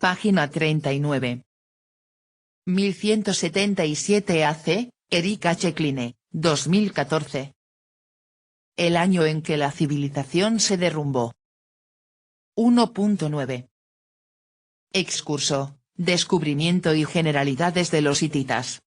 Página 39. 1177 AC, Eric H. Kline, 2014. El año en que la civilización se derrumbó. 1.9. Excurso, descubrimiento y generalidades de los hititas.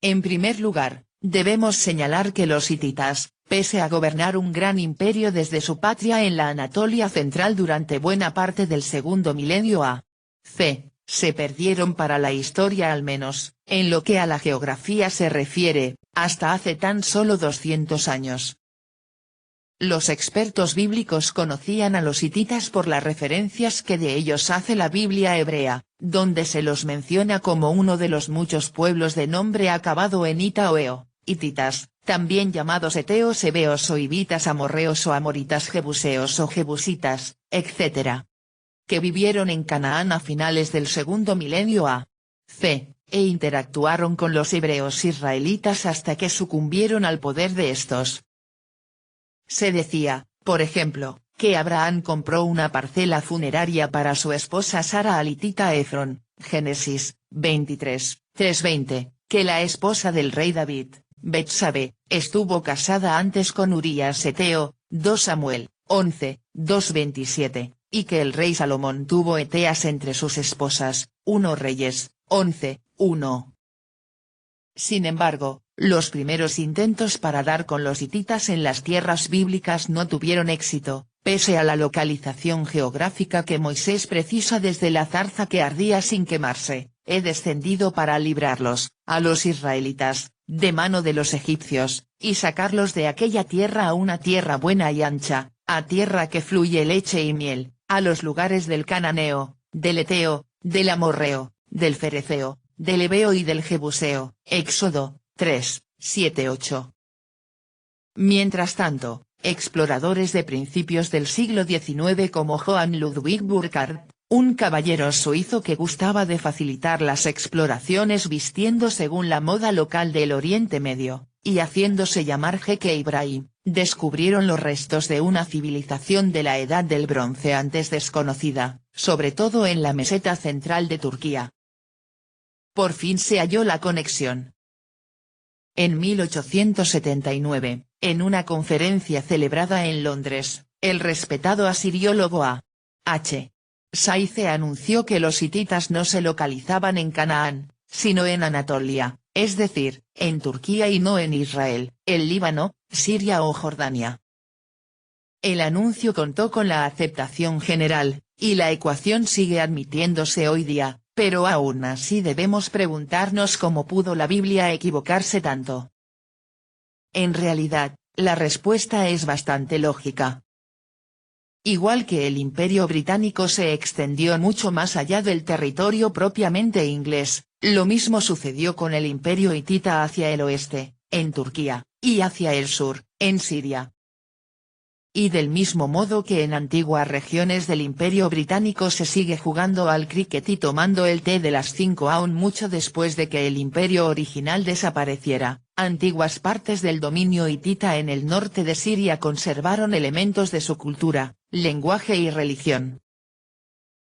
En primer lugar, debemos señalar que los hititas, pese a gobernar un gran imperio desde su patria en la Anatolia central durante buena parte del segundo milenio a.C., se perdieron para la historia, al menos, en lo que a la geografía se refiere, hasta hace tan solo 200 años. Los expertos bíblicos conocían a los hititas por las referencias que de ellos hace la Biblia hebrea, donde se los menciona como uno de los muchos pueblos de nombre acabado en ita o eo, hititas, también llamados eteos, heveos o hivitas, amorreos o amoritas, jebuseos o jebusitas, etc., que vivieron en Canaán a finales del segundo milenio a.C., e interactuaron con los hebreos israelitas hasta que sucumbieron al poder de estos. Se decía, por ejemplo, que Abraham compró una parcela funeraria para su esposa Sara al hitita Efrón, Génesis 23, 3:20, que la esposa del rey David, Betsabe, estuvo casada antes con Urías eteo, 2 Samuel 11, 2:27, y que el rey Salomón tuvo eteas entre sus esposas, 1 Reyes 11, 1. Sin embargo, los primeros intentos para dar con los hititas en las tierras bíblicas no tuvieron éxito, pese a la localización geográfica que Moisés precisa desde la zarza que ardía sin quemarse: he descendido para librarlos, a los israelitas, de mano de los egipcios, y sacarlos de aquella tierra a una tierra buena y ancha, a tierra que fluye leche y miel, a los lugares del cananeo, del eteo, del amorreo, del fereceo, del heveo y del jebuseo. Éxodo 3, 7, 8. Mientras tanto, exploradores de principios del siglo XIX como Johann Ludwig Burckhardt, un caballero suizo que gustaba de facilitar las exploraciones vistiendo según la moda local del Oriente Medio, y haciéndose llamar Jeque Ibrahim, descubrieron los restos de una civilización de la Edad del Bronce antes desconocida, sobre todo en la meseta central de Turquía. Por fin se halló la conexión. En 1879, en una conferencia celebrada en Londres, el respetado asiriólogo A.H. Saize anunció que los hititas no se localizaban en Canaán, sino en Anatolia, es decir, en Turquía y no en Israel, el Líbano, Siria o Jordania. El anuncio contó con la aceptación general, y la ecuación sigue admitiéndose hoy día, pero aún así debemos preguntarnos cómo pudo la Biblia equivocarse tanto. En realidad, la respuesta es bastante lógica. Igual que el Imperio Británico se extendió mucho más allá del territorio propiamente inglés, lo mismo sucedió con el Imperio hitita hacia el oeste, en Turquía, y hacia el sur, en Siria. Y del mismo modo que en antiguas regiones del Imperio Británico se sigue jugando al cricket y tomando el té de las 5 aún mucho después de que el imperio original desapareciera, antiguas partes del dominio hitita en el norte de Siria conservaron elementos de su cultura, lenguaje y religión.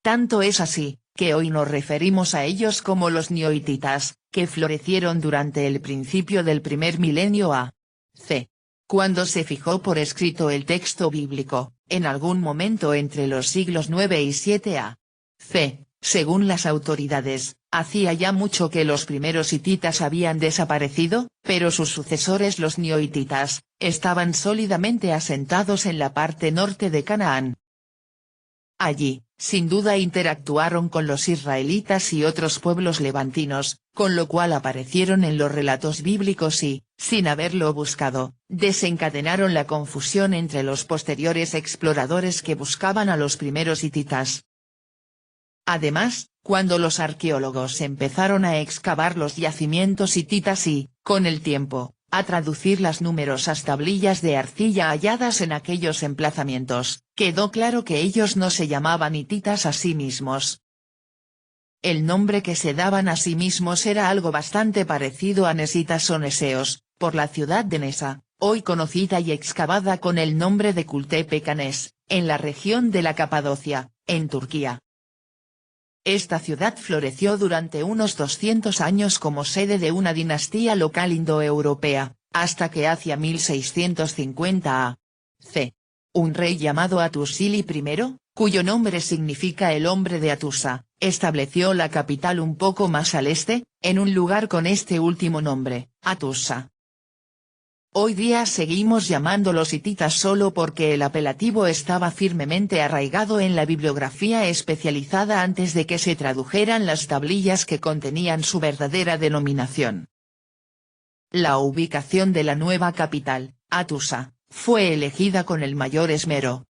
Tanto es así, que hoy nos referimos a ellos como los neohititas, que florecieron durante el principio del primer milenio a.C. Cuando se fijó por escrito el texto bíblico, en algún momento entre los siglos 9 y 7 a.C., según las autoridades, hacía ya mucho que los primeros hititas habían desaparecido, pero sus sucesores los neohititas, estaban sólidamente asentados en la parte norte de Canaán. Allí, sin duda interactuaron con los israelitas y otros pueblos levantinos, con lo cual aparecieron en los relatos bíblicos y, sin haberlo buscado, desencadenaron la confusión entre los posteriores exploradores que buscaban a los primeros hititas. Además, cuando los arqueólogos empezaron a excavar los yacimientos hititas y, con el tiempo, a traducir las numerosas tablillas de arcilla halladas en aquellos emplazamientos, quedó claro que ellos no se llamaban hititas a sí mismos. El nombre que se daban a sí mismos era algo bastante parecido a nesitas o neseos, por la ciudad de Nesa, hoy conocida y excavada con el nombre de Kultepe-Kanes, en la región de la Capadocia, en Turquía. Esta ciudad floreció durante unos 200 años como sede de una dinastía local indoeuropea, hasta que hacia 1650 a.C. un rey llamado Hattusili I, cuyo nombre significa el hombre de Hattusa, estableció la capital un poco más al este, en un lugar con este último nombre, Hattusa. Hoy día seguimos llamándolos hititas solo porque el apelativo estaba firmemente arraigado en la bibliografía especializada antes de que se tradujeran las tablillas que contenían su verdadera denominación. La ubicación de la nueva capital, Hattusa, fue elegida con el mayor esmero.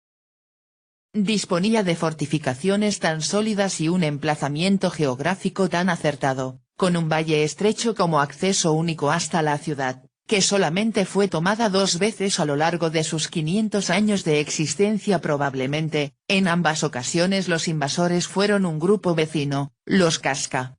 Disponía de fortificaciones tan sólidas y un emplazamiento geográfico tan acertado, con un valle estrecho como acceso único hasta la ciudad, que solamente fue tomada 2 veces a lo largo de sus 500 años de existencia probablemente. En ambas ocasiones los invasores fueron un grupo vecino, los Casca.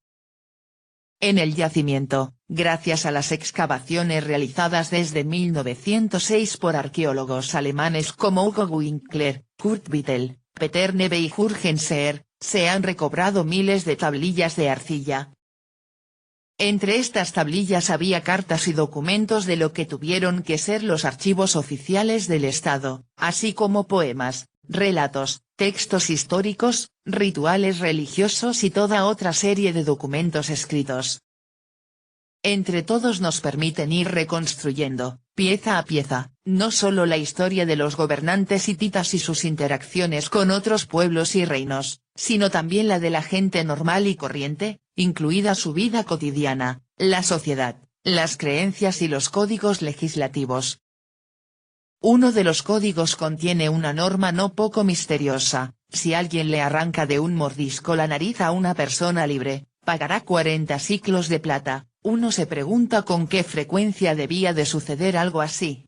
En el yacimiento, gracias a las excavaciones realizadas desde 1906 por arqueólogos alemanes como Hugo Winkler, Kurt Wittel, Peter Neve y Jürgen Seer, se han recobrado miles de tablillas de arcilla. Entre estas tablillas había cartas y documentos de lo que tuvieron que ser los archivos oficiales del Estado, así como poemas, relatos, textos históricos, rituales religiosos y toda otra serie de documentos escritos. Entre todos nos permiten ir reconstruyendo, pieza a pieza, no solo la historia de los gobernantes hititas y sus interacciones con otros pueblos y reinos, sino también la de la gente normal y corriente, incluida su vida cotidiana, la sociedad, las creencias y los códigos legislativos. Uno de los códigos contiene una norma no poco misteriosa: si alguien le arranca de un mordisco la nariz a una persona libre, pagará 40 siclos de plata. Uno se pregunta con qué frecuencia debía de suceder algo así.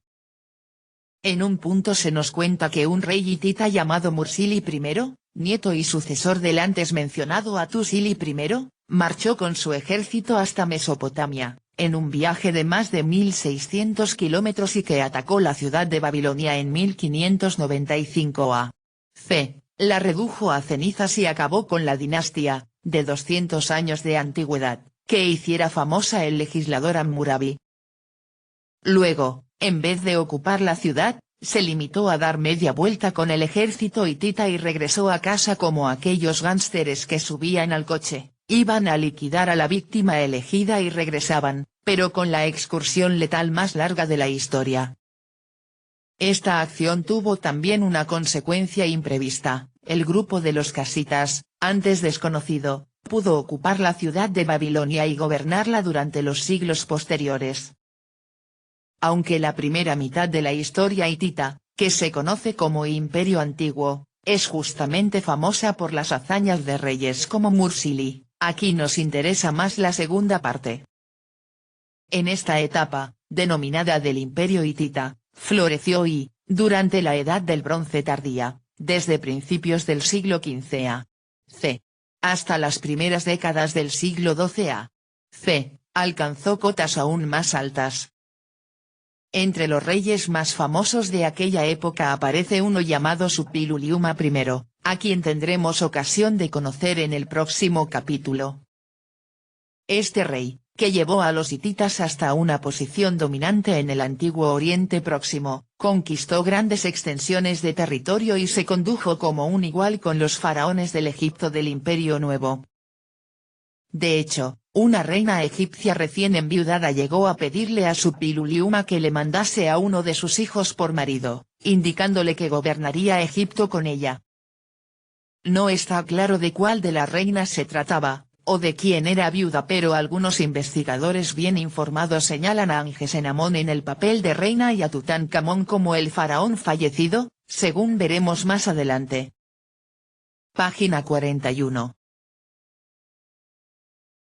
En un punto se nos cuenta que un rey hitita llamado Mursili I, nieto y sucesor del antes mencionado Hattusili I, marchó con su ejército hasta Mesopotamia, en un viaje de más de 1600 kilómetros y que atacó la ciudad de Babilonia en 1595 a.C., la redujo a cenizas y acabó con la dinastía, de 200 años de antigüedad, que hiciera famosa el legislador Hammurabi. Luego, en vez de ocupar la ciudad, se limitó a dar media vuelta con el ejército hitita y regresó a casa como aquellos gánsteres que subían al coche, iban a liquidar a la víctima elegida y regresaban, pero con la excursión letal más larga de la historia. Esta acción tuvo también una consecuencia imprevista: el grupo de los casitas, antes desconocido, pudo ocupar la ciudad de Babilonia y gobernarla durante los siglos posteriores. Aunque la primera mitad de la historia hitita, que se conoce como Imperio Antiguo, es justamente famosa por las hazañas de reyes como Mursili, aquí nos interesa más la segunda parte. En esta etapa, denominada del Imperio hitita, floreció y, durante la Edad del Bronce tardía, desde principios del siglo XV a.C., hasta las primeras décadas del siglo XII a.C., alcanzó cotas aún más altas. Entre los reyes más famosos de aquella época aparece uno llamado Suppiluliuma I, a quien tendremos ocasión de conocer en el próximo capítulo. Este rey, que llevó a los hititas hasta una posición dominante en el antiguo Oriente Próximo, conquistó grandes extensiones de territorio y se condujo como un igual con los faraones del Egipto del Imperio Nuevo. De hecho, una reina egipcia recién enviudada llegó a pedirle a Suppiluliuma que le mandase a uno de sus hijos por marido, indicándole que gobernaría Egipto con ella. No está claro de cuál de las reinas se trataba, o de quién era viuda, pero algunos investigadores bien informados señalan a Angesenamón en el papel de reina y a Tutankamón como el faraón fallecido, según veremos más adelante. Página 41.